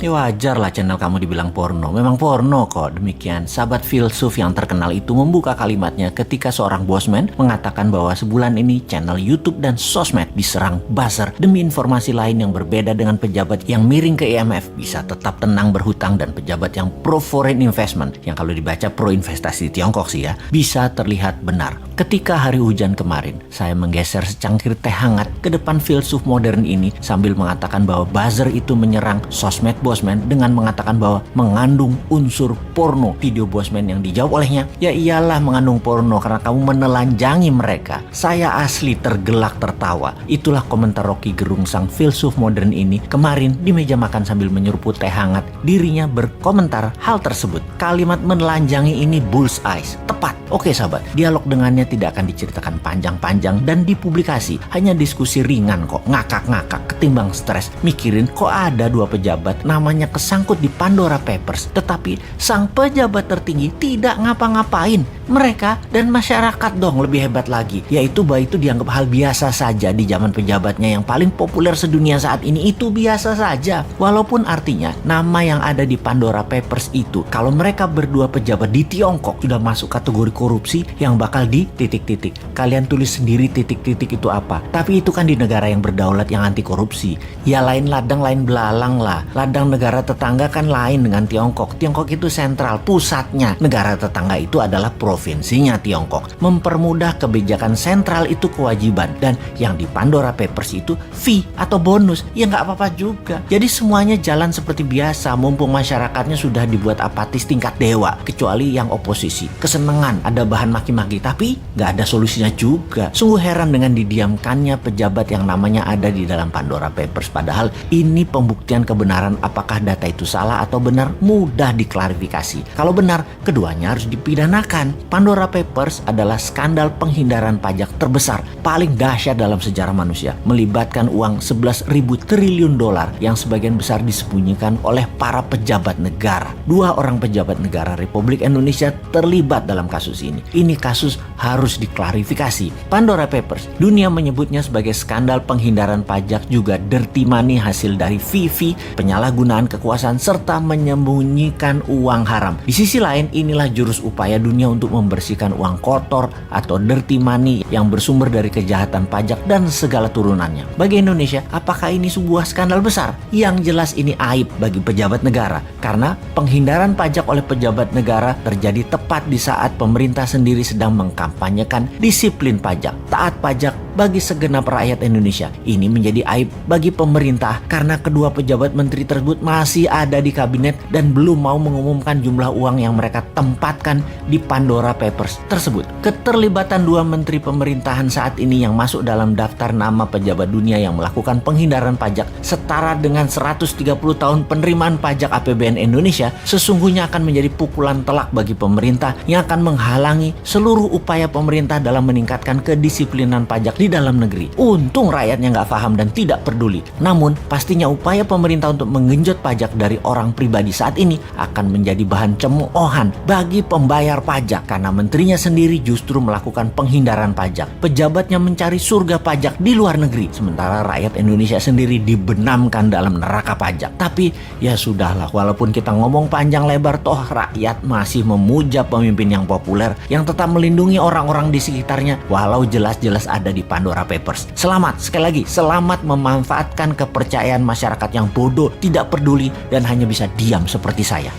Ya wajar lah channel kamu dibilang porno. Memang porno kok. Demikian sahabat filsuf yang terkenal itu membuka kalimatnya ketika seorang bosman mengatakan bahwa sebulan ini channel YouTube dan sosmed diserang buzzer demi informasi lain yang berbeda dengan pejabat yang miring ke IMF bisa tetap tenang berhutang dan pejabat yang pro foreign investment yang kalau dibaca pro investasi di Tiongkok sih ya bisa terlihat benar. Ketika hari hujan kemarin, saya menggeser secangkir teh hangat ke depan filsuf modern ini sambil mengatakan bahwa buzzer itu menyerang sosmed bosman dengan mengatakan bahwa mengandung unsur porno. Video bosman yang dijawab olehnya, ya iyalah mengandung porno karena kamu menelanjangi mereka. Saya asli tergelak tertawa. Itulah komentar Rocky Gerung sang filsuf modern ini kemarin di meja makan sambil menyeruput teh hangat. Dirinya berkomentar hal tersebut. Kalimat menelanjangi ini bullseye, tepat. Oke sahabat, dialog dengannya tidak akan diceritakan panjang-panjang dan dipublikasi. Hanya diskusi ringan kok, ngakak-ngakak ketimbang stres. Mikirin kok ada dua pejabat namanya kesangkut di Pandora Papers, tetapi sang pejabat tertinggi tidak ngapa-ngapain. Mereka dan masyarakat dong lebih hebat lagi, yaitu bahwa itu dianggap hal biasa saja di zaman pejabatnya yang paling populer sedunia saat ini. Itu biasa saja, walaupun artinya nama yang ada di Pandora Papers itu kalau mereka berdua pejabat di Tiongkok sudah masuk kategori korupsi yang bakal di titik-titik. Kalian tulis sendiri titik-titik itu apa. Tapi itu kan di negara yang berdaulat yang anti korupsi. Ya lain ladang lain belalang lah. Ladang negara tetangga kan lain dengan Tiongkok. Tiongkok itu sentral, pusatnya. Negara tetangga itu adalah provinsinya Tiongkok. Mempermudah kebijakan sentral itu kewajiban. Dan yang di Pandora Papers itu fee atau bonus. Ya nggak apa-apa juga. Jadi semuanya jalan seperti biasa. Mumpung masyarakatnya sudah dibuat apatis tingkat dewa. Kecuali yang oposisi. Kesenangan ada bahan maki-maki. Tapi nggak ada solusinya juga. Sungguh heran dengan didiamkannya pejabat yang namanya ada di dalam Pandora Papers. Padahal ini pembuktian kebenaran apakah data itu salah atau benar mudah diklarifikasi. Kalau benar, keduanya harus dipidanakan. Pandora Papers adalah skandal penghindaran pajak terbesar paling dahsyat dalam sejarah manusia. Melibatkan uang 11.000 triliun dolar yang sebagian besar disembunyikan oleh para pejabat negara. Dua orang pejabat negara Republik Indonesia terlibat dalam kasus ini. Ini kasus harus diklarifikasi. Pandora Papers, dunia menyebutnya sebagai skandal penghindaran pajak, juga dirty money hasil dari fee, penyalahgunaan kekuasaan, serta menyembunyikan uang haram. Di sisi lain, inilah jurus upaya dunia untuk membersihkan uang kotor atau dirty money yang bersumber dari kejahatan pajak dan segala turunannya. Bagi Indonesia, apakah ini sebuah skandal besar? Yang jelas ini aib bagi pejabat negara, karena penghindaran pajak oleh pejabat negara terjadi tepat di saat pemerintah sendiri sedang mengkampanyekan disiplin pajak, taat pajak bagi segenap rakyat Indonesia. Ini menjadi aib bagi pemerintah karena kedua pejabat menteri tersebut masih ada di kabinet dan belum mau mengumumkan jumlah uang yang mereka tempatkan di Pandora Papers tersebut. Keterlibatan dua menteri pemerintahan saat ini yang masuk dalam daftar nama pejabat dunia yang melakukan penghindaran pajak setara dengan 130 tahun penerimaan pajak APBN Indonesia sesungguhnya akan menjadi pukulan telak bagi pemerintah yang akan menghalangi seluruh upaya pemerintah dalam meningkatkan kedisiplinan pajak di dalam negeri. Untung rakyatnya nggak paham dan tidak peduli. Namun pastinya upaya pemerintah untuk menggenjot pajak dari orang pribadi saat ini akan menjadi bahan cemoohan bagi pembayar pajak karena menterinya sendiri justru melakukan penghindaran pajak. Pejabatnya mencari surga pajak di luar negeri, sementara rakyat Indonesia sendiri dibenamkan dalam neraka pajak. Tapi ya sudahlah, walaupun kita ngomong panjang lebar, toh rakyat masih memuja pemimpin yang populer yang tetap melindungi orang-orang di sekitarnya walau jelas-jelas ada di Pandora Papers. Selamat, sekali lagi, selamat memanfaatkan kepercayaan masyarakat yang bodoh, tidak peduli, dan hanya bisa diam seperti saya.